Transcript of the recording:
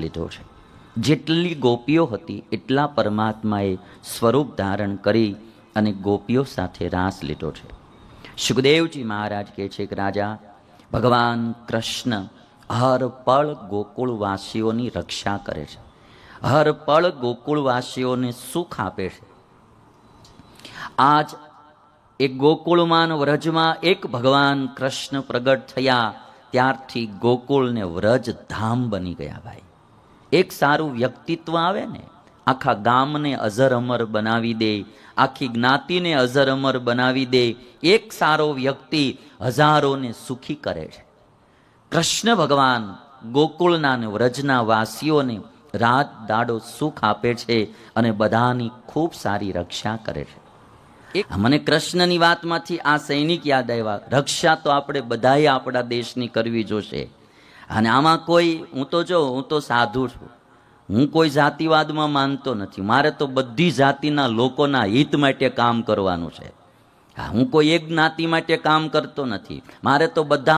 લીધો છે. જેટલી ગોપીઓ હતી એટલા પરમાત્માએ સ્વરૂપ ધારણ કરી અને ગોપીઓ સાથે રાસ લીધો છે. સુખદેવજી મહારાજ કહે છે કે રાજા, ભગવાન કૃષ્ણ હર પળ ગોકુળવાસીઓની રક્ષા કરે છે, હર પળ ગોકુળવાસીઓને સુખ આપે છે. આજ એક ગોકુળમાં વ્રજમાં એક ભગવાન કૃષ્ણ પ્રગટ થયા ત્યારથી ગોકુળને વ્રજ ધામ બની ગયા. ભાઈ, એક સારું વ્યક્તિત્વ આવે ને, આખા ગામને અઝર અમર બનાવી દે, આખી જ્ઞાતિને અઝર અમર બનાવી દે. એક સારો વ્યક્તિ હજારોને સુખી કરે છે. કૃષ્ણ ભગવાન ગોકુળના અને વ્રજના વાસીઓને રાત દાડો સુખ આપે છે અને બધાની ખૂબ સારી રક્ષા કરે છે. મને કૃષ્ણની વાતમાંથી આ સૈનિક યાદ આવ્યા. રક્ષા તો આપણે બધાએ આપણા દેશની કરવી જોશે. અને આમાં કોઈ, હું તો સાધુ છું, હું કોઈ જાતિવાદમાં માનતો નથી. મારે તો બધી જાતિના લોકોના હિત માટે કામ કરવાનું છે. હું કોઈ એક જ્ઞાતિ માટે કામ કરતો નથી. મારે તો બધા